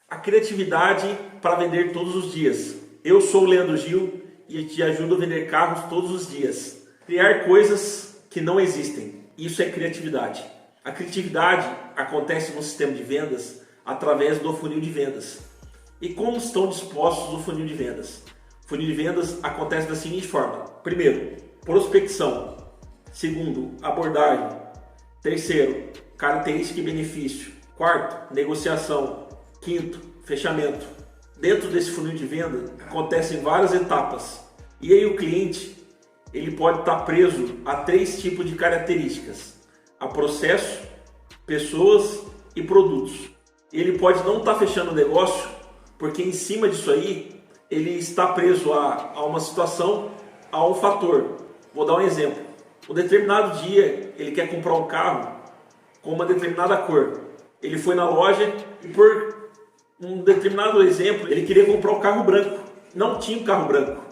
A criatividade para vender todos os dias. Eu sou o Leandro Gil e te ajudo a vender carros todos os dias. Criar coisas que não existem. Isso é criatividade. A criatividade acontece no sistema de vendas através do funil de vendas. E como estão dispostos o funil de vendas? O funil de vendas acontece da seguinte forma. Primeiro, prospecção. Segundo, abordagem. Terceiro, característica e benefício. Quarto, negociação. Quinto, fechamento. Dentro desse funil de venda acontecem várias etapas. E aí o cliente ele pode estar preso a 3 tipos de características: a processo, pessoas e produtos. Ele pode não estar fechando o negócio porque em cima disso aí ele está preso a uma situação, a um fator. Vou dar um exemplo. Um determinado dia ele quer comprar um carro com uma determinada cor. Ele foi na loja e por um determinado exemplo ele queria comprar um carro branco. Não tinha um carro branco.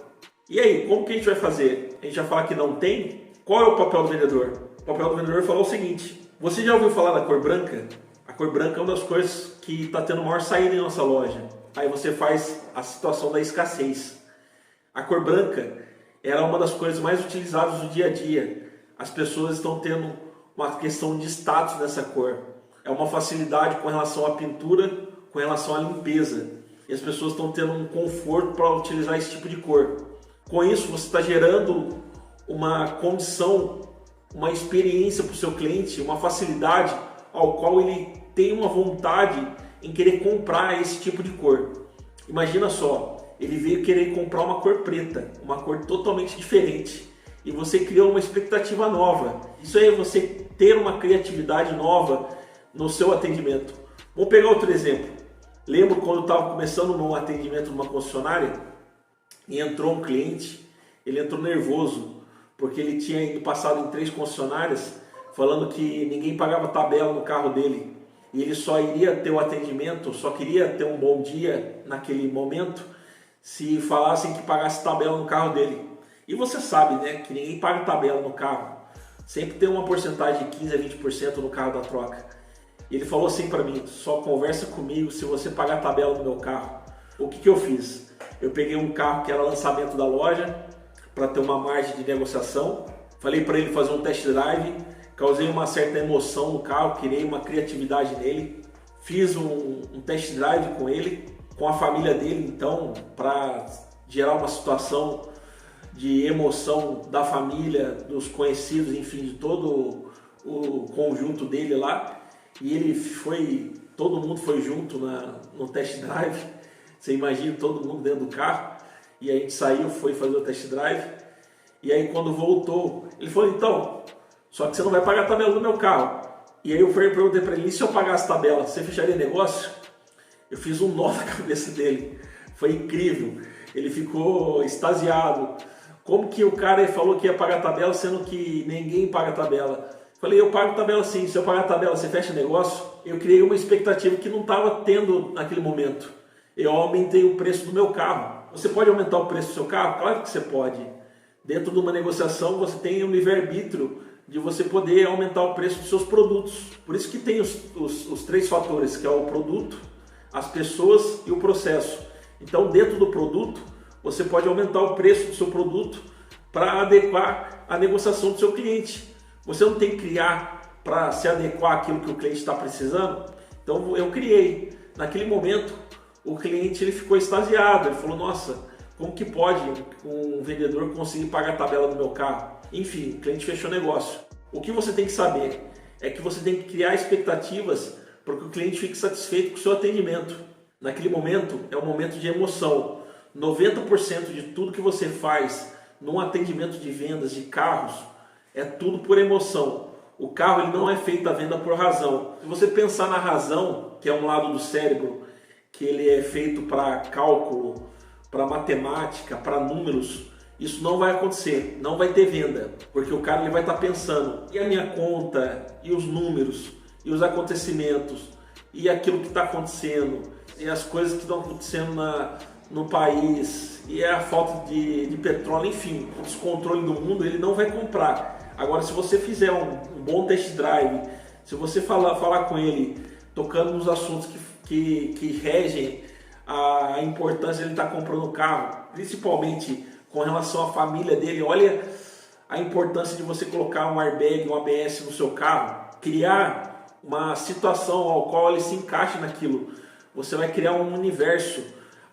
E aí, como que a gente vai fazer? A gente vai falar que não tem? Qual é o papel do vendedor? O papel do vendedor é falar o seguinte: você já ouviu falar da cor branca? A cor branca é uma das cores que está tendo maior saída em nossa loja. Aí você faz a situação da escassez. A cor branca era uma das cores mais utilizadas no dia a dia. As pessoas estão tendo uma questão de status nessa cor. É uma facilidade com relação à pintura, com relação à limpeza. E as pessoas estão tendo um conforto para utilizar esse tipo de cor. Com isso, você está gerando uma condição, uma experiência para o seu cliente, uma facilidade ao qual ele tem uma vontade em querer comprar esse tipo de cor. Imagina só, ele veio querer comprar uma cor preta, uma cor totalmente diferente, e você criou uma expectativa nova. Isso aí é você ter uma criatividade nova no seu atendimento. Vamos pegar outro exemplo. Lembro quando eu estava começando num atendimento numa concessionária e entrou um cliente, ele entrou nervoso, porque ele tinha ido passado em 3 concessionárias falando que ninguém pagava tabela no carro dele. E ele só iria ter o atendimento, só queria ter um bom dia naquele momento se falassem que pagasse tabela no carro dele. E você sabe, né, que ninguém paga tabela no carro. Sempre tem uma porcentagem de 15% a 20% no carro da troca. E ele falou assim para mim: só conversa comigo se você pagar tabela no meu carro. O que eu fiz? Eu peguei um carro que era lançamento da loja para ter uma margem de negociação. Falei para ele fazer um test drive. Causei uma certa emoção no carro, criei uma criatividade nele. Fiz um test drive com ele, com a família dele, então, para gerar uma situação de emoção da família, dos conhecidos, enfim, de todo o conjunto dele lá. E ele foi, todo mundo foi junto no test drive. Você imagina todo mundo dentro do carro. E a gente saiu, foi fazer o test drive. E aí quando voltou, ele falou: então, só que você não vai pagar a tabela do meu carro. E aí eu perguntei para ele: e se eu pagasse a tabela, você fecharia negócio? Eu fiz um nó na cabeça dele. Foi incrível. Ele ficou extasiado. Como que o cara falou que ia pagar a tabela, sendo que ninguém paga a tabela? Falei: eu pago a tabela sim. Se eu pagar a tabela, você fecha negócio? Eu criei uma expectativa que não estava tendo naquele momento. Eu aumentei o preço do meu carro. Você pode aumentar o preço do seu carro? Claro que você pode. Dentro de uma negociação você tem um livre-arbítrio de você poder aumentar o preço dos seus produtos. Por isso que tem os 3 fatores, que é o produto, as pessoas e o processo. Então dentro do produto você pode aumentar o preço do seu produto para adequar a negociação do seu cliente. Você não tem que criar para se adequar àquilo que o cliente está precisando. Então eu criei. Naquele momento o cliente ele ficou extasiado. Ele falou: nossa, como que pode um vendedor conseguir pagar a tabela do meu carro? Enfim, o cliente fechou o negócio. O que você tem que saber é que você tem que criar expectativas para que o cliente fique satisfeito com o seu atendimento. Naquele momento é um momento de emoção. 90% de tudo que você faz num atendimento de vendas de carros é tudo por emoção. O carro ele não é feito a venda por razão. Se você pensar na razão, que é um lado do cérebro, que ele é feito para cálculo, para matemática, para números, isso não vai acontecer, não vai ter venda, porque o cara ele vai estar pensando: e a minha conta, e os números, e os acontecimentos, e aquilo que está acontecendo, e as coisas que estão acontecendo no país, e a falta de petróleo, enfim, o descontrole do mundo, ele não vai comprar. Agora, se você fizer um bom test drive, se você falar com ele tocando nos assuntos que regem a importância de ele estar comprando um carro, principalmente com relação à família dele. Olha a importância de você colocar um airbag, um ABS no seu carro, criar uma situação ao qual ele se encaixe naquilo. Você vai criar um universo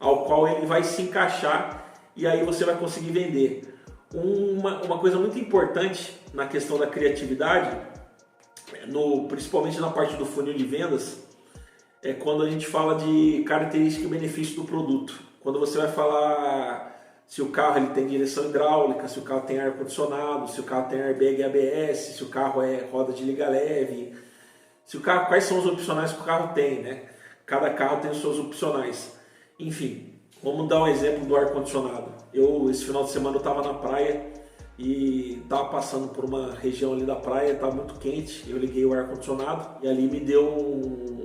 ao qual ele vai se encaixar e aí você vai conseguir vender. Uma coisa muito importante na questão da criatividade, principalmente na parte do funil de vendas, é quando a gente fala de característica e benefício do produto. Quando você vai falar se o carro ele tem direção hidráulica, se o carro tem ar-condicionado, se o carro tem airbag e ABS, se o carro é roda de liga leve, se o carro, quais são os opcionais que o carro tem, né? Cada carro tem os seus opcionais. Enfim, vamos dar um exemplo do ar-condicionado. Esse final de semana eu estava na praia e estava passando por uma região ali da praia, estava muito quente, eu liguei o ar-condicionado e ali me deu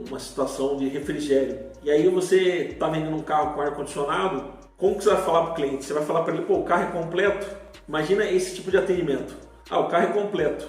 uma situação de refrigério. E aí você está vendendo um carro com ar-condicionado, como que você vai falar para o cliente? Você vai falar para ele, pô, o carro é completo? Imagina esse tipo de atendimento. Ah, o carro é completo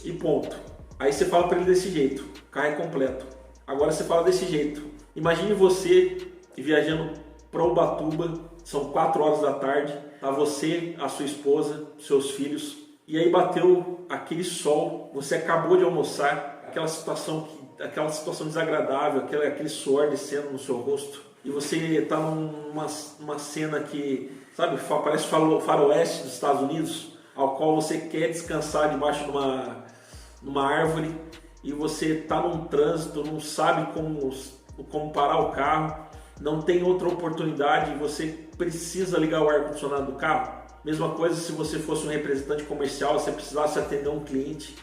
e ponto. Aí você fala para ele desse jeito, o carro é completo. Agora você fala desse jeito. Imagine você viajando para Ubatuba, são 4 horas da tarde, tá você, a sua esposa, seus filhos, e aí bateu aquele sol, você acabou de almoçar, aquela situação desagradável, aquele suor descendo no seu rosto, e você está numa cena que, sabe, parece faroeste dos Estados Unidos, ao qual você quer descansar debaixo de uma árvore, e você está num trânsito, não sabe como parar o carro, não tem outra oportunidade, você precisa ligar o ar-condicionado do carro. Mesma coisa se você fosse um representante comercial, você precisasse atender um cliente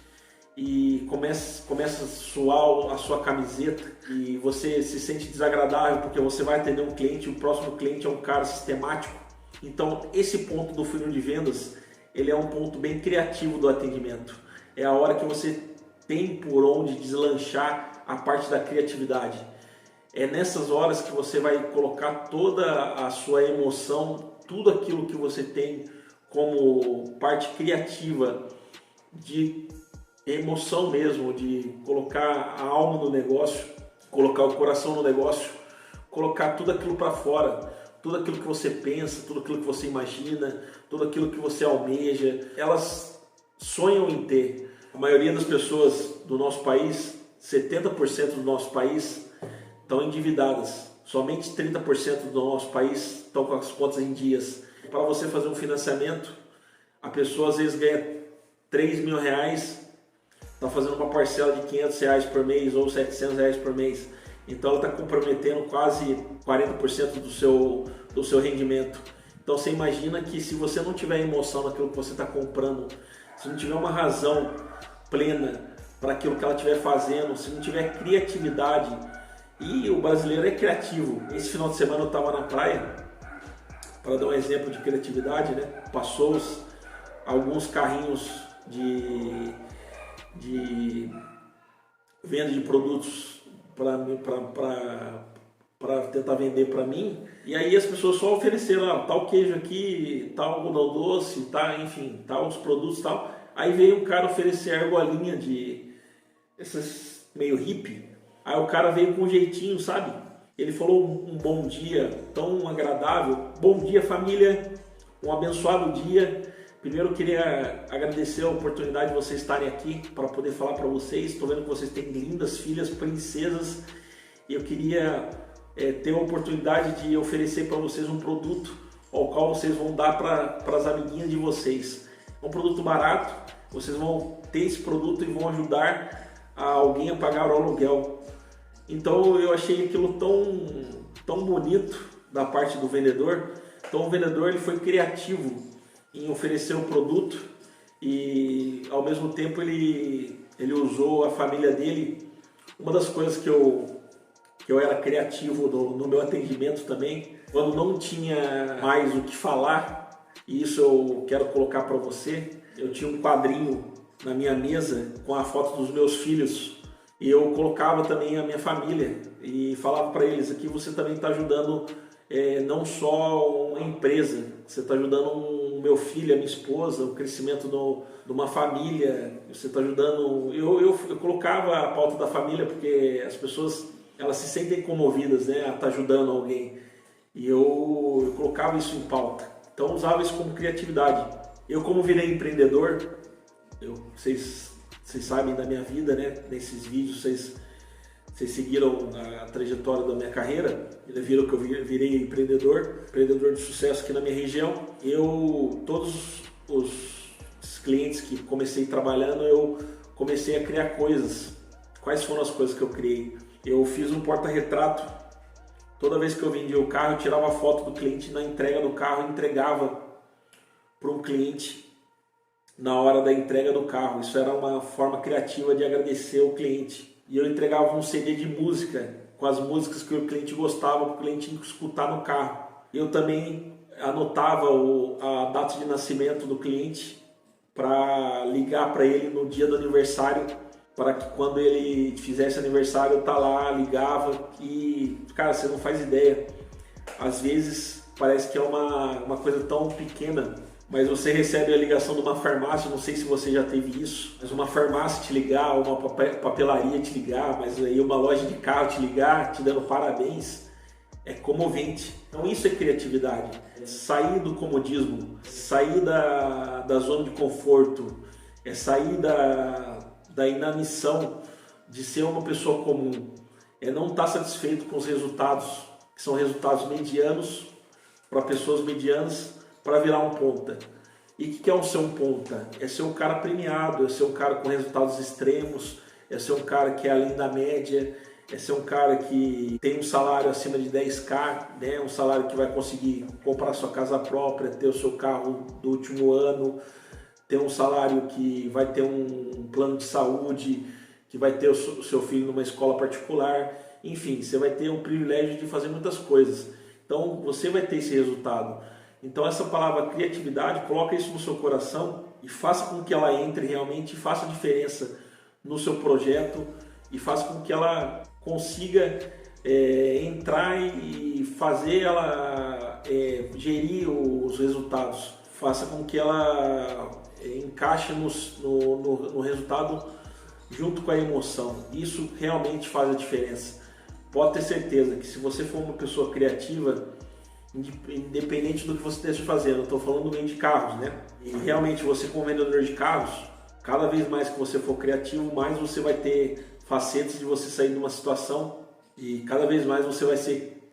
e começa a suar a sua camiseta e você se sente desagradável porque você vai atender um cliente e o próximo cliente é um cara sistemático. Então esse ponto do funil de vendas, ele é um ponto bem criativo do atendimento. É a hora que você tem por onde deslanchar a parte da criatividade. É nessas horas que você vai colocar toda a sua emoção, tudo aquilo que você tem como parte criativa de emoção mesmo, de colocar a alma no negócio, colocar o coração no negócio, colocar tudo aquilo para fora, tudo aquilo que você pensa, tudo aquilo que você imagina, tudo aquilo que você almeja, elas sonham em ter. A maioria das pessoas do nosso país, 70% do nosso país, estão endividadas. Somente 30% do nosso país estão com as contas em dias. Para você fazer um financiamento, a pessoa às vezes ganha 3 mil reais, está fazendo uma parcela de 500 reais por mês ou 700 reais por mês. Então ela está comprometendo quase 40% do seu rendimento. Então você imagina que se você não tiver emoção naquilo que você está comprando, se não tiver uma razão plena para aquilo que ela estiver fazendo, se não tiver criatividade, e o brasileiro é criativo. Esse final de semana eu estava na praia, para dar um exemplo de criatividade, né? Passou alguns carrinhos de venda de produtos para tentar vender para mim, e aí as pessoas só ofereceram tal queijo aqui, tal algodão doce, tá, enfim, tal os produtos tal. Aí veio um cara oferecer argolinha de essas meio hippie. Aí o cara veio com um jeitinho, sabe? Ele falou um bom dia tão agradável. Bom dia, família. Um abençoado dia. Primeiro eu queria agradecer a oportunidade de vocês estarem aqui para poder falar para vocês. Estou vendo que vocês têm lindas filhas, princesas. E eu queria ter a oportunidade de oferecer para vocês um produto ao qual vocês vão dar para as amiguinhas de vocês. É um produto barato. Vocês vão ter esse produto e vão ajudar alguém a pagar o aluguel. Então eu achei aquilo tão bonito da parte do vendedor. Então o vendedor ele foi criativo em oferecer o produto e ao mesmo tempo ele usou a família dele. Uma das coisas que eu era criativo no meu atendimento também, quando não tinha mais o que falar, e isso eu quero colocar para você, eu tinha um quadrinho na minha mesa com a foto dos meus filhos e eu colocava também a minha família e falava para eles: aqui você também está ajudando não só uma empresa, você está ajudando o meu filho, a minha esposa, o crescimento de uma família, você está ajudando. Eu colocava a pauta da família porque as pessoas elas se sentem comovidas, né, a estar ajudando alguém. E eu colocava isso em pauta. Então eu usava isso como criatividade. Eu, como virei empreendedor, vocês sabem da minha vida, né? Nesses vídeos vocês seguiram a trajetória da minha carreira, viram que eu virei empreendedor de sucesso aqui na minha região. Todos os clientes que comecei trabalhando, eu comecei a criar coisas. Quais foram as coisas que eu criei? Eu fiz um porta-retrato. Toda vez que eu vendia o carro, eu tirava a foto do cliente na entrega do carro e entregava para um cliente na hora da entrega do carro. Isso era uma forma criativa de agradecer o cliente. E eu entregava um CD de música, com as músicas que o cliente gostava, para o cliente escutar no carro. Eu também anotava a data de nascimento do cliente para ligar para ele no dia do aniversário, para que quando ele fizesse aniversário eu lá, ligava. E, cara, você não faz ideia. Às vezes parece que é uma coisa tão pequena, mas você recebe a ligação de uma farmácia, não sei se você já teve isso, mas uma farmácia te ligar, uma papelaria te ligar, mas aí uma loja de carro te ligar, te dando parabéns, é comovente. Então isso é criatividade. Sair do comodismo, sair da zona de conforto, sair da inanição de ser uma pessoa comum, não estar satisfeito com os resultados, que são resultados medianos, para pessoas medianas, para virar um ponta. E o que é ser um ponta? É ser um cara premiado, é ser um cara com resultados extremos, é ser um cara que é além da média, é ser um cara que tem um salário acima de 10k, né? Um salário que vai conseguir comprar sua casa própria, ter o seu carro do último ano, ter um salário que vai ter um plano de saúde, que vai ter o seu filho numa escola particular, enfim, você vai ter o privilégio de fazer muitas coisas. Então você vai ter esse resultado. Então essa palavra criatividade, coloca isso no seu coração e faça com que ela entre realmente, faça diferença no seu projeto e faça com que ela consiga entrar e fazer ela gerir os resultados. Faça com que ela encaixe no resultado junto com a emoção. Isso realmente faz a diferença. Pode ter certeza que se você for uma pessoa criativa, independente do que você esteja fazendo, eu estou falando do meio de carros, né? E realmente você, como vendedor de carros, cada vez mais que você for criativo, mais você vai ter facetas de você sair de uma situação e cada vez mais você vai ser...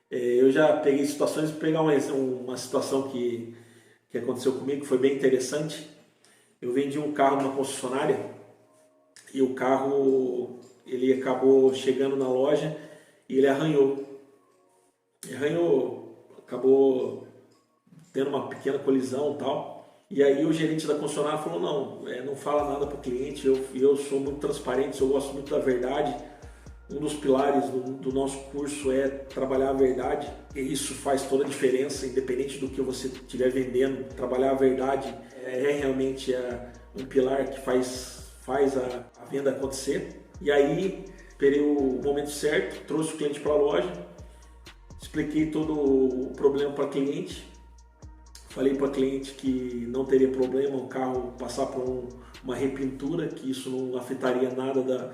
eu já peguei situações, vou pegar uma situação que aconteceu comigo, que foi bem interessante. Eu vendi um carro numa concessionária e o carro, ele acabou chegando na loja e ele arranhou, acabou tendo uma pequena colisão e tal. E aí o gerente da concessionária falou, não fala nada para o cliente, eu sou muito transparente, eu gosto muito da verdade. Um dos pilares do nosso curso é trabalhar a verdade, e isso faz toda a diferença, independente do que você estiver vendendo. Trabalhar a verdade é realmente um pilar que faz a venda acontecer. E aí, esperei o momento certo, trouxe o cliente para a loja, expliquei todo o problema para o cliente, falei para o cliente que não teria problema o carro passar por uma repintura, que isso não afetaria nada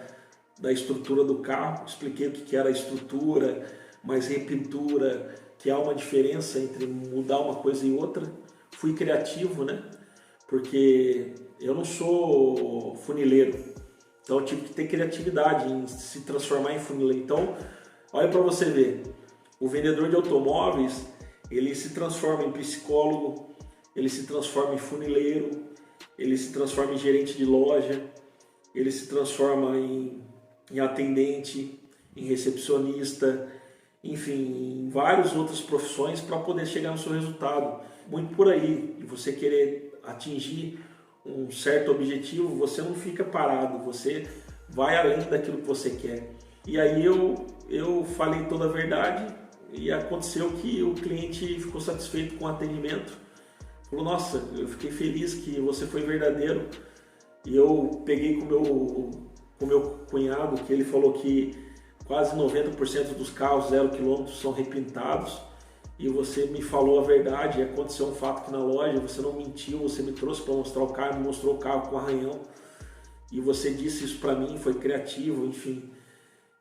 da estrutura do carro. Expliquei o que era a estrutura, mas repintura, que há uma diferença entre mudar uma coisa e outra. Fui criativo, né? Porque eu não sou funileiro, então eu tive que ter criatividade em se transformar em funileiro. Então, olha para você ver, o vendedor de automóveis, ele se transforma em psicólogo, ele se transforma em funileiro, ele se transforma em gerente de loja, ele se transforma em atendente, em recepcionista, enfim, em várias outras profissões para poder chegar no seu resultado. Muito por aí, e você querer atingir um certo objetivo, você não fica parado, você vai além daquilo que você quer. E aí eu falei toda a verdade e aconteceu que o cliente ficou satisfeito com o atendimento. Falou, nossa, eu fiquei feliz que você foi verdadeiro. E eu peguei com o meu cunhado, que ele falou que quase 90% dos carros 0 km são repintados, e você me falou a verdade, aconteceu um fato aqui na loja, você não mentiu, você me trouxe para mostrar o carro, me mostrou o carro com arranhão, e você disse isso para mim, foi criativo, enfim.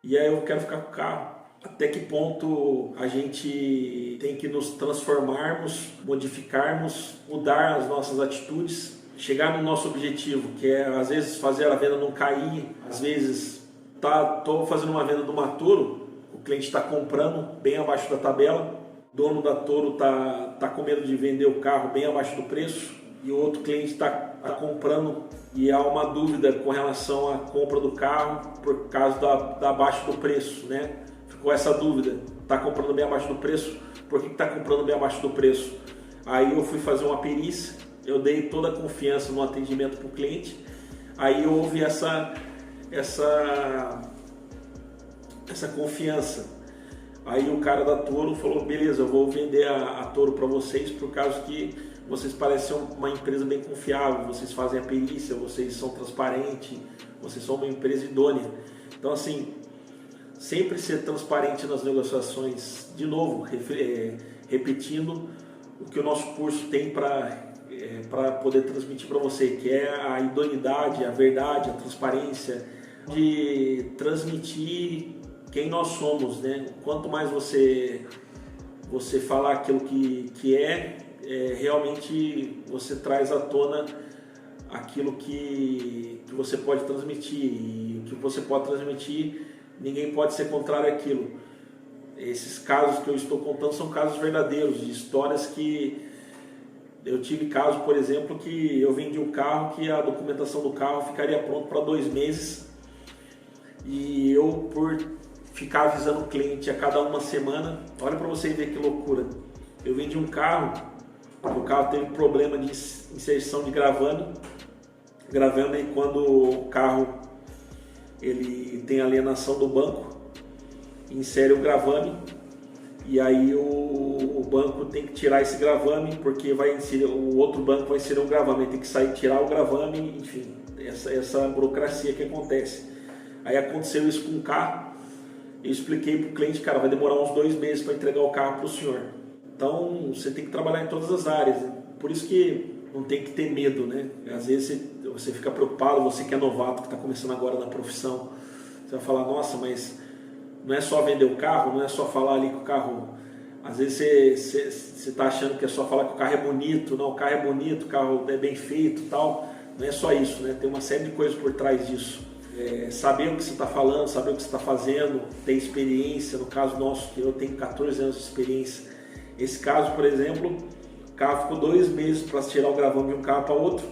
e aí eu quero ficar com o carro. Até que ponto a gente tem que nos transformarmos, modificarmos, mudar as nossas atitudes, chegar no nosso objetivo, que é às vezes fazer a venda não cair, às vezes estou fazendo uma venda de uma Toro, o cliente está comprando bem abaixo da tabela, o dono da Toro tá com medo de vender o carro bem abaixo do preço, e o outro cliente está comprando e há uma dúvida com relação à compra do carro por causa da abaixo do preço, né? Ficou essa dúvida, está comprando bem abaixo do preço, por que está comprando bem abaixo do preço? Aí eu fui fazer uma perícia, eu dei toda a confiança no atendimento para o cliente, aí houve essa confiança. Aí o cara da Toro falou, beleza, eu vou vender a Toro para vocês por causa que vocês parecem uma empresa bem confiável, vocês fazem a perícia, vocês são transparentes, vocês são uma empresa idônea. Então assim, sempre ser transparente nas negociações, de novo, repetindo o que o nosso curso tem para poder transmitir para você, que é a idoneidade, a verdade, a transparência, de transmitir quem nós somos, né? Quanto mais você falar aquilo que realmente você traz à tona aquilo que você pode transmitir, e o que você pode transmitir, ninguém pode ser contrário àquilo. Esses casos que eu estou contando são casos verdadeiros, de histórias que eu tive caso, por exemplo, que eu vendi um carro que a documentação do carro ficaria pronto para 2 meses, e eu, por ficar avisando o cliente a cada uma semana, olha para você ver que loucura, eu vendi um carro, o carro teve problema de inserção de gravame, e quando o carro ele tem alienação do banco, insere o gravame, e aí o banco tem que tirar esse gravame, porque o outro banco vai inserir um gravame, tem que sair, tirar o gravame, enfim, essa burocracia que acontece. Aí aconteceu isso com o carro, eu expliquei para o cliente, cara, vai demorar uns 2 meses para entregar o carro para o senhor. Então você tem que trabalhar em todas as áreas, por isso que não tem que ter medo, né? Às vezes você fica preocupado, você que é novato, que está começando agora na profissão, você vai falar, nossa, mas não é só vender o carro, não é só falar ali que o carro... Às vezes você está achando que é só falar que o carro é bonito, não, o carro é bonito, o carro é bem feito e tal, não é só isso, né? Tem uma série de coisas por trás disso. Saber o que você está falando, saber o que você está fazendo, ter experiência, no caso nosso, que eu tenho 14 anos de experiência. Esse caso, por exemplo, o carro ficou 2 meses para tirar o gravame de um carro para outro,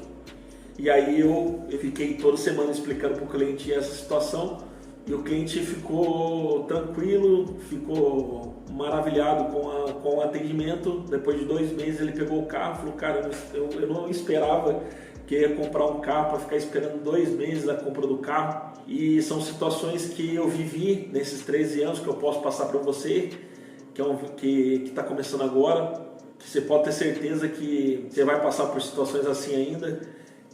e aí eu fiquei toda semana explicando para o cliente essa situação, e o cliente ficou tranquilo, ficou maravilhado com o atendimento. Depois de 2 meses ele pegou o carro e falou, cara, eu não esperava que eu ia comprar um carro para ficar esperando 2 meses a compra do carro. E são situações que eu vivi nesses 13 anos, que eu posso passar para você, que está começando agora, que você pode ter certeza que você vai passar por situações assim ainda,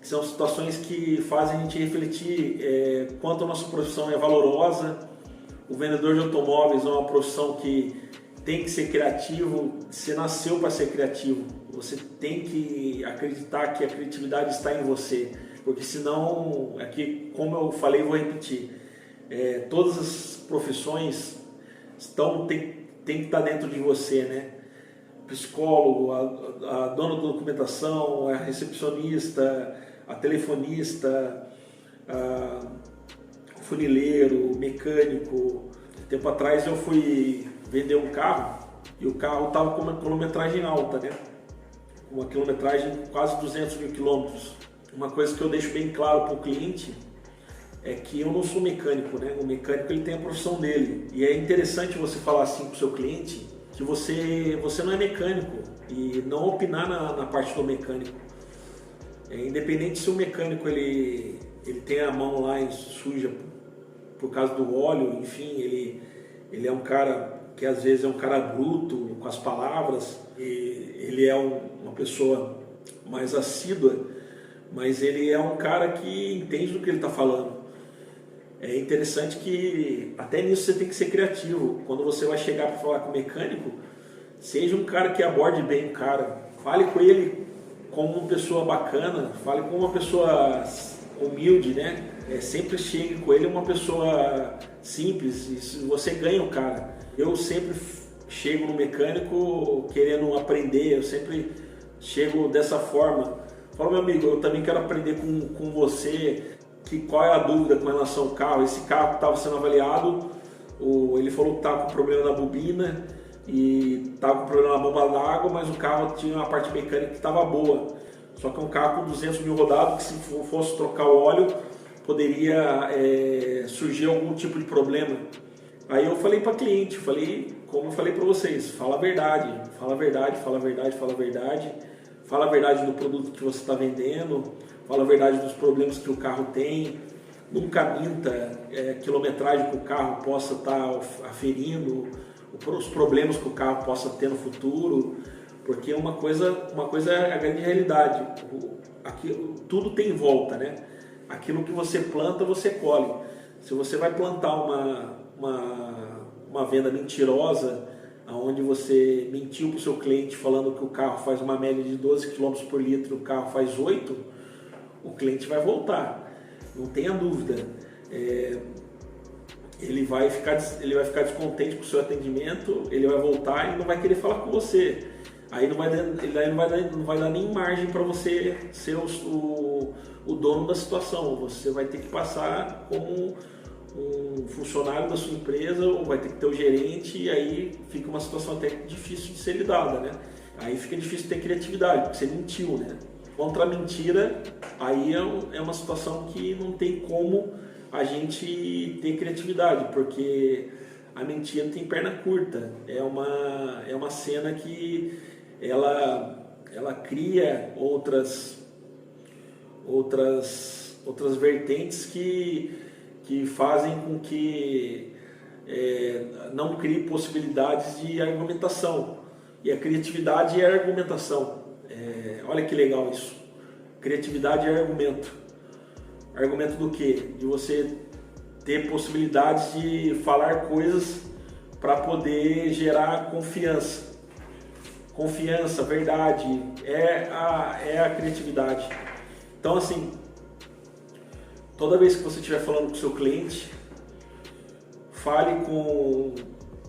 que são situações que fazem a gente refletir quanto a nossa profissão é valorosa. O vendedor de automóveis é uma profissão que tem que ser criativo, você nasceu para ser criativo, você tem que acreditar que a criatividade está em você, porque senão, aqui, como eu falei, vou repetir, todas as profissões tem que estar dentro de você, né? Psicólogo, a dona da documentação, a recepcionista, a telefonista, o funileiro, mecânico. Tempo atrás eu fui vender um carro e o carro estava com uma quilometragem alta, né? Uma quilometragem quase 200 mil quilômetros. Uma coisa que eu deixo bem claro para o cliente é que eu não sou mecânico, né? O mecânico ele tem a profissão dele, e é interessante você falar assim para o seu cliente que você não é mecânico e não opinar na parte do mecânico. Independente se o mecânico ele tem a mão lá suja por causa do óleo, enfim, ele é um cara que às vezes é um cara bruto com as palavras, e ele é uma pessoa mais assídua, mas ele é um cara que entende do que ele está falando. É interessante que até nisso você tem que ser criativo. Quando você vai chegar para falar com o mecânico, seja um cara que aborde bem o cara, fale com ele como uma pessoa bacana, fale como uma pessoa humilde, né? sempre chegue com ele uma pessoa simples, e se você ganha o cara. Eu sempre chego no mecânico querendo aprender, eu sempre chego dessa forma. Falo, meu amigo, eu também quero aprender com você, qual é a dúvida com relação ao carro. Esse carro que estava sendo avaliado, ele falou que estava com problema na bobina e estava com problema na bomba d'água, mas o carro tinha uma parte mecânica que estava boa. Só que é um carro com 200 mil rodados, que se fosse trocar o óleo, poderia surgir algum tipo de problema. Aí eu falei para cliente, como eu falei para vocês, fala a verdade, fala a verdade, fala a verdade, fala a verdade. Fala a verdade do produto que você está vendendo, fala a verdade dos problemas que o carro tem. Nunca minta quilometragem que o carro possa estar aferindo, os problemas que o carro possa ter no futuro, porque uma coisa é a grande realidade. Tudo tem volta, né? Aquilo que você planta, você colhe. Se você vai plantar uma venda mentirosa, onde você mentiu para o seu cliente falando que o carro faz uma média de 12 km por litro, o carro faz 8, o cliente vai voltar, não tenha dúvida. Ele vai ficar descontente com o seu atendimento, ele vai voltar e não vai querer falar com você. Aí não vai dar nem margem para você ser o dono da situação. Você vai ter que passar como um funcionário da sua empresa, ou vai ter que ter o gerente, e aí fica uma situação até difícil de ser lidada, né? Aí fica difícil ter criatividade, porque você mentiu, né? Contra a mentira, aí é uma situação que não tem como a gente ter criatividade, porque a mentira tem perna curta. É uma cena que ela cria outras vertentes que fazem com que não crie possibilidades de argumentação. E a criatividade é argumentação. Olha que legal isso. Criatividade é argumento. Argumento do quê? De você ter possibilidades de falar coisas para poder gerar confiança. Confiança, verdade, é a criatividade. Então, assim, toda vez que você estiver falando com o seu cliente, fale com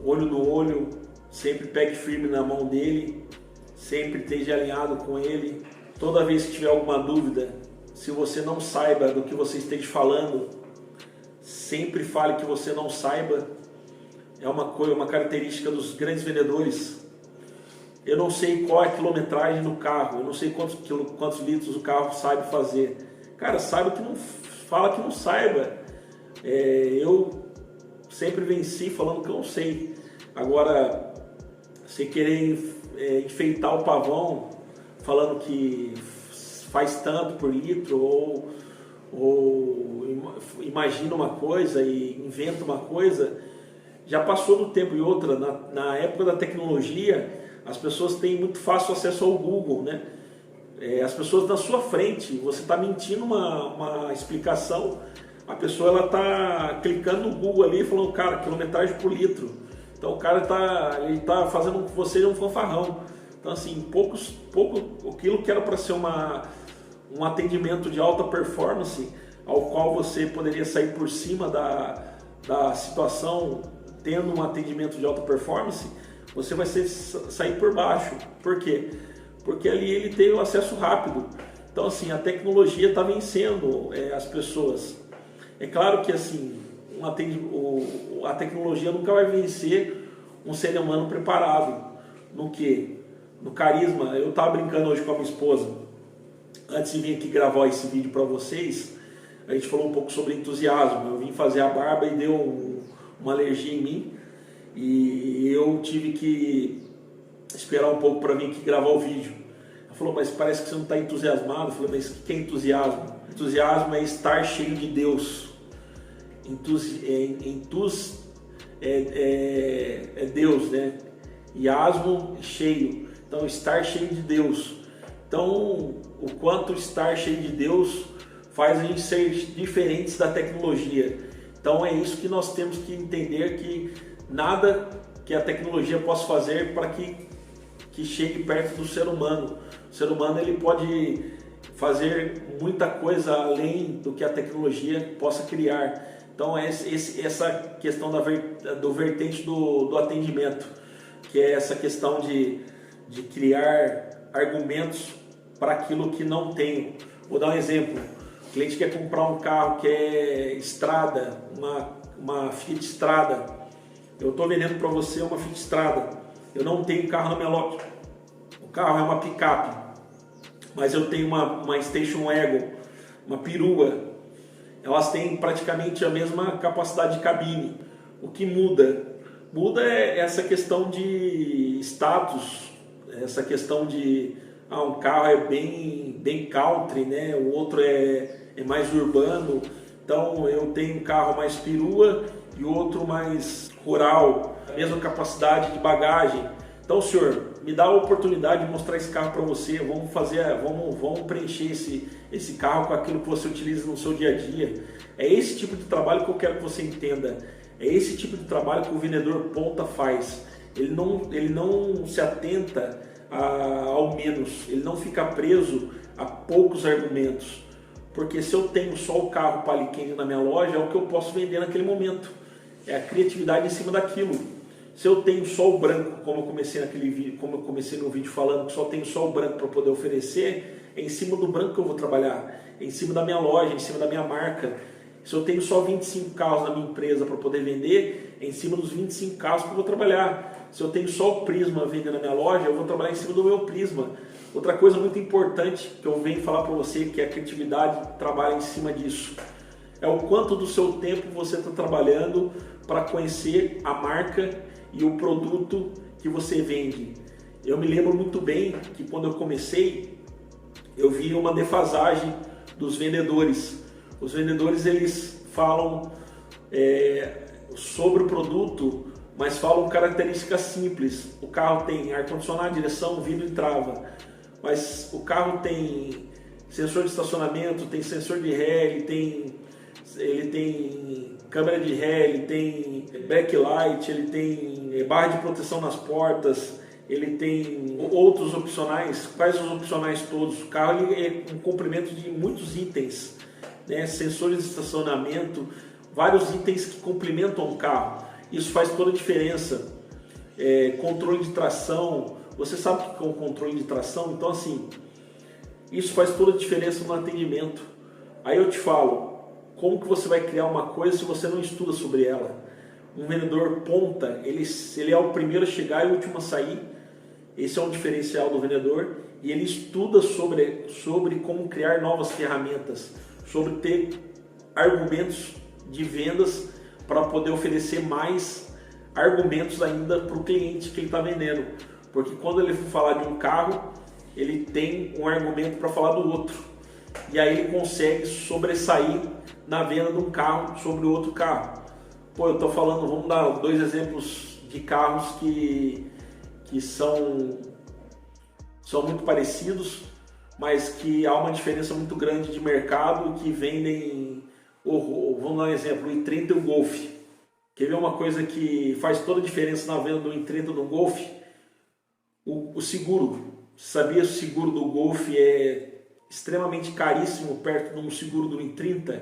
olho no olho, sempre pegue firme na mão dele, sempre esteja alinhado com ele. Toda vez que tiver alguma dúvida, se você não saiba do que você esteja falando, sempre fale que você não saiba. É uma característica dos grandes vendedores. Eu não sei qual é a quilometragem do carro, eu não sei quantos litros o carro sabe fazer. Cara, fala que não saiba. Eu sempre venci falando que eu não sei. Agora, você querer enfeitar o pavão falando que faz tanto por litro, ou imagina uma coisa e inventa uma coisa, já passou do tempo. E outra, na época da tecnologia, as pessoas têm muito fácil acesso ao Google, né? As pessoas na sua frente, você está mentindo uma explicação, a pessoa ela está clicando no Google ali e falando, cara, quilometragem por litro. Então o cara tá fazendo com você um fanfarrão. Então, assim, aquilo que era para ser um atendimento de alta performance, ao qual você poderia sair por cima da situação tendo um atendimento de alta performance, você vai sair por baixo. Por quê? Porque ali ele tem o acesso rápido. Então, assim, a tecnologia está vencendo as pessoas. É claro que, assim, a tecnologia nunca vai vencer um ser humano preparado. No quê? No carisma. Eu estava brincando hoje com a minha esposa, antes de vir aqui gravar esse vídeo para vocês, a gente falou um pouco sobre entusiasmo. Eu vim fazer a barba e deu uma alergia em mim, e eu tive que esperar um pouco para vir aqui gravar o vídeo. Ela falou, mas parece que você não está entusiasmado. Eu falei, mas o que é entusiasmo? Entusiasmo é estar cheio de Deus. É Deus, né? E asmo, cheio. Então, estar cheio de Deus. Então, o quanto estar cheio de Deus faz a gente ser diferentes da tecnologia. Então, é isso que nós temos que entender, que nada que a tecnologia possa fazer para que chegue perto do ser humano. O ser humano ele pode fazer muita coisa além do que a tecnologia possa criar. Então essa questão do vertente do atendimento, que é essa questão de criar argumentos para aquilo que não tem. Vou dar um exemplo. O cliente quer comprar um carro que é estrada, uma Fiat Strada. Eu estou vendendo para você uma Fiat Strada. Eu não tenho carro na minha loja. O carro é uma picape, mas eu tenho uma Station Wagon, uma perua. Elas têm praticamente a mesma capacidade de cabine. O que muda? Muda é essa questão de status, essa questão de um carro é bem country, né? O outro é mais urbano. Então eu tenho um carro mais perua e o outro mais rural, a mesma capacidade de bagagem. Então, senhor, me dá a oportunidade de mostrar esse carro para você. Vamos preencher esse carro com aquilo que você utiliza no seu dia a dia. É esse tipo de trabalho que eu quero que você entenda. É esse tipo de trabalho que o vendedor ponta faz. Ele não se atenta ao menos. Ele não fica preso a poucos argumentos. Porque se eu tenho só o carro Paliquene na minha loja, é o que eu posso vender naquele momento. É a criatividade em cima daquilo. Se eu tenho só o branco, como eu comecei no vídeo falando que só tenho só o branco para poder oferecer, é em cima do branco que eu vou trabalhar, é em cima da minha loja, em cima da minha marca. Se eu tenho só 25 carros na minha empresa para poder vender, é em cima dos 25 carros que eu vou trabalhar. Se eu tenho só o Prisma vendendo na minha loja, eu vou trabalhar em cima do meu Prisma. Outra coisa muito importante que eu venho falar para você, que a criatividade trabalha em cima disso, é o quanto do seu tempo você está trabalhando para conhecer a marca e o produto que você vende. Eu me lembro muito bem que quando eu comecei, eu vi uma defasagem dos vendedores. Os vendedores, eles falam sobre o produto, mas falam características simples. O carro tem ar-condicionado, direção, vidro e trava. Mas o carro tem sensor de estacionamento, tem sensor de ré, ele tem câmera de ré, ele tem backlight, ele tem barra de proteção nas portas, ele tem outros opcionais. Quais os opcionais todos? O carro é um complemento de muitos itens, né? Sensores de estacionamento, vários itens que complementam o carro. Isso faz toda a diferença. Controle de tração, você sabe o que é um controle de tração? Então assim, isso faz toda a diferença no atendimento. Aí eu te falo, como que você vai criar uma coisa se você não estuda sobre ela? Um vendedor ponta, ele é o primeiro a chegar e o último a sair. Esse é um diferencial do vendedor. E ele estuda sobre como criar novas ferramentas, sobre ter argumentos de vendas para poder oferecer mais argumentos ainda para o cliente que ele está vendendo. Porque quando ele for falar de um carro, ele tem um argumento para falar do outro. E aí ele consegue sobressair na venda de um carro sobre o outro carro. Pô, eu estou falando, vamos dar 2 exemplos de carros que são muito parecidos, mas que há uma diferença muito grande de mercado, que vendem, vamos dar um exemplo, o i30 e o Golf. Quer ver uma coisa que faz toda a diferença na venda do i30 e do Golf? O seguro. Você sabia que o seguro do Golf é extremamente caríssimo perto de um seguro do i30?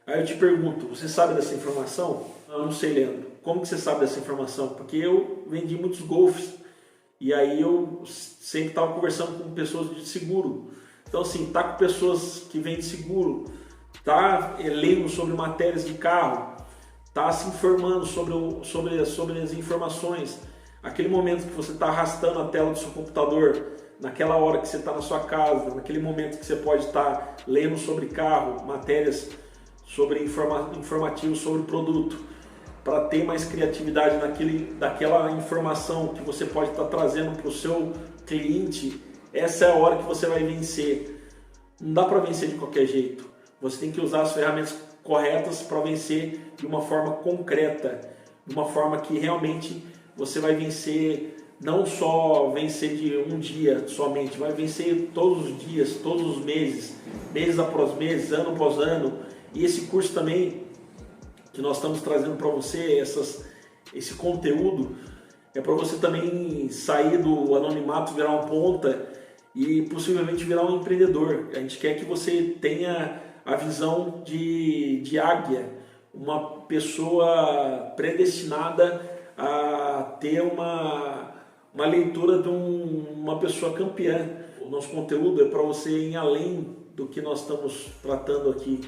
Aí eu te pergunto, você sabe dessa informação? Eu não sei, Leandro. Como que você sabe dessa informação? Porque eu vendi muitos Golfs e aí eu sempre estava conversando com pessoas de seguro. Então assim, tá com pessoas que vendem seguro, tá lendo sobre matérias de carro, tá se informando sobre as informações. Aquele momento que você está arrastando a tela do seu computador, naquela hora que você está na sua casa, naquele momento que você pode estar lendo sobre carro, matérias sobre informativos sobre o produto, para ter mais criatividade daquela informação que você pode estar trazendo para o seu cliente, essa é a hora que você vai vencer. Não dá para vencer de qualquer jeito. Você tem que usar as ferramentas corretas para vencer de uma forma concreta, de uma forma que realmente você vai vencer, não só vencer de um dia somente, vai vencer todos os dias, todos os meses, mês após mês, ano após ano. E esse curso também que nós estamos trazendo para você, esse conteúdo, é para você também sair do anonimato, virar um ponta e possivelmente virar um empreendedor. A gente quer que você tenha a visão de águia, uma pessoa predestinada a ter uma leitura de uma pessoa campeã. O nosso conteúdo é para você ir além do que nós estamos tratando aqui,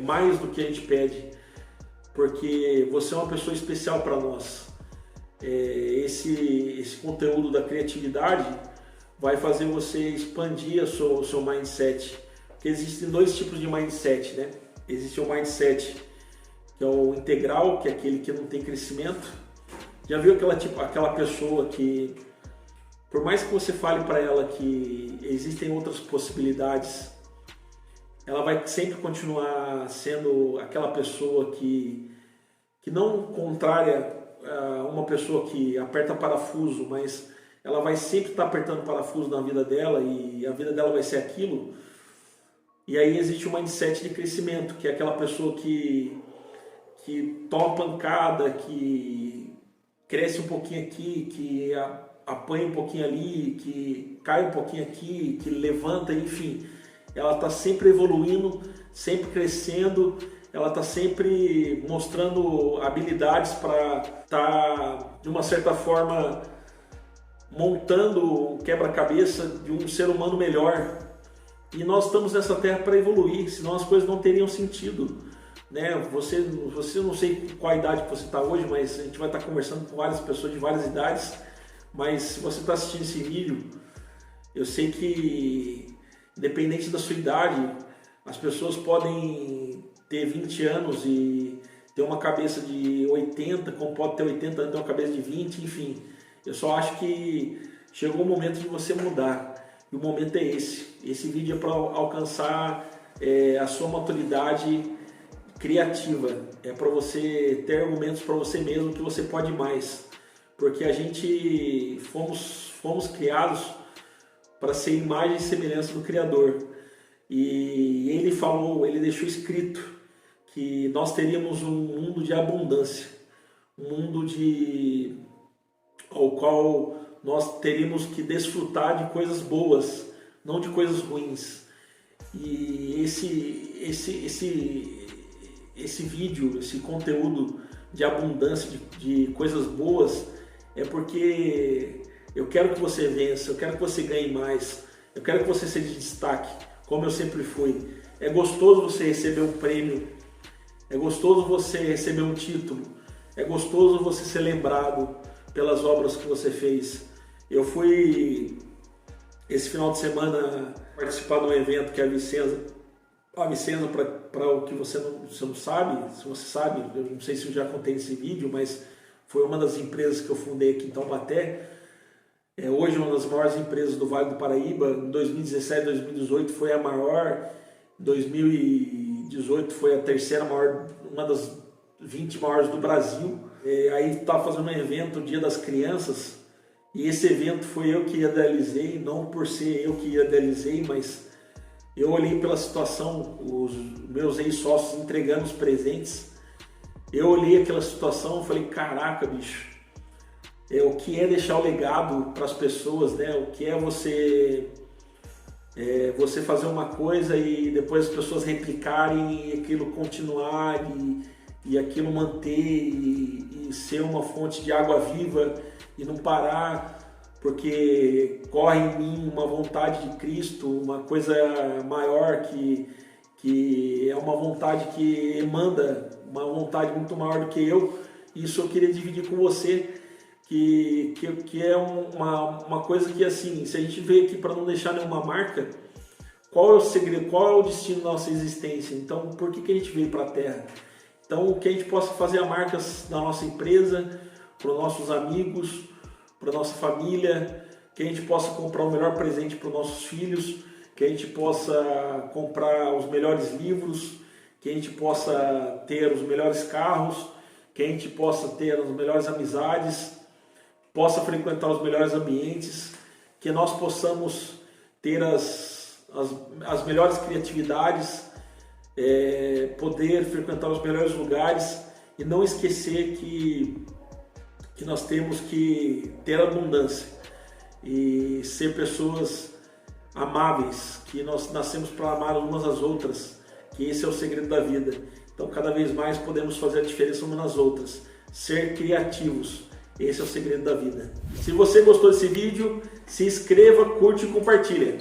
mais do que a gente pede, porque você é uma pessoa especial para nós. Esse conteúdo da criatividade vai fazer você expandir o seu mindset, porque existem dois tipos de mindset, né? Existe o mindset que é o integral, que é aquele que não tem crescimento. Já viu aquela pessoa que, por mais que você fale para ela que existem outras possibilidades, ela vai sempre continuar sendo aquela pessoa que não contrária a uma pessoa que aperta parafuso, mas ela vai sempre estar apertando parafuso na vida dela e a vida dela vai ser aquilo. E aí existe o mindset de crescimento, que é aquela pessoa que toma pancada, que cresce um pouquinho aqui, que apanha um pouquinho ali, que cai um pouquinho aqui, que levanta, enfim. Ela está sempre evoluindo, sempre crescendo, ela está sempre mostrando habilidades para estar, de uma certa forma, montando um quebra-cabeça de um ser humano melhor. E nós estamos nessa terra para evoluir, senão as coisas não teriam sentido, né? Você não sei qual a idade que você está hoje, mas a gente vai estar conversando com várias pessoas de várias idades. Mas se você está assistindo esse vídeo, eu sei que, independente da sua idade, as pessoas podem ter 20 anos e ter uma cabeça de 80, como pode ter 80 anos e ter uma cabeça de 20, enfim. Eu só acho que chegou o momento de você mudar. E o momento é esse. Esse vídeo é para alcançar a sua maturidade criativa. É para você ter argumentos para você mesmo que você pode mais. Porque a gente fomos criados para ser imagem e semelhança do Criador. E ele deixou escrito que nós teríamos um mundo de abundância. Um mundo ao qual nós teríamos que desfrutar de coisas boas, não de coisas ruins. E esse vídeo, esse conteúdo de abundância, de coisas boas, é porque eu quero que você vença, eu quero que você ganhe mais, eu quero que você seja de destaque, como eu sempre fui. É gostoso você receber um prêmio, é gostoso você receber um título, é gostoso você ser lembrado pelas obras que você fez. Eu fui, esse final de semana, participar de um evento que é a Vicenza, para o que você não sabe, se você sabe, eu não sei se eu já contei nesse vídeo, mas foi uma das empresas que eu fundei aqui em Taubaté. Hoje uma das maiores empresas do Vale do Paraíba. Em 2017, 2018 foi a maior, em 2018 foi a terceira maior, uma das 20 maiores do Brasil. Aí estava fazendo um evento, o Dia das Crianças, e esse evento foi eu que idealizei, não por ser eu que idealizei, mas eu olhei pela situação, os meus ex-sócios entregando os presentes, eu olhei aquela situação e falei, caraca, bicho, o que é deixar o legado para as pessoas, né? O que é você fazer uma coisa e depois as pessoas replicarem e aquilo continuar e aquilo manter e ser uma fonte de água viva e não parar, porque corre em mim uma vontade de Cristo, uma coisa maior que é uma vontade que emana, uma vontade muito maior do que eu. Isso eu queria dividir com você, que é uma coisa que, assim, se a gente veio aqui para não deixar nenhuma marca, qual é o segredo, qual é o destino da nossa existência? Então, por que a gente veio para a Terra? Então, que a gente possa fazer a marca da nossa empresa, para os nossos amigos, para a nossa família, que a gente possa comprar o melhor presente para os nossos filhos, que a gente possa comprar os melhores livros, que a gente possa ter os melhores carros, que a gente possa ter as melhores amizades, possa frequentar os melhores ambientes, que nós possamos ter as melhores criatividades, poder frequentar os melhores lugares e não esquecer que nós temos que ter abundância. e ser pessoas amáveis, que nós nascemos para amar umas às outras, que esse é o segredo da vida. Então cada vez mais podemos fazer a diferença umas nas outras, ser criativos, esse é o segredo da vida. Se você gostou desse vídeo, se inscreva, curte e compartilha.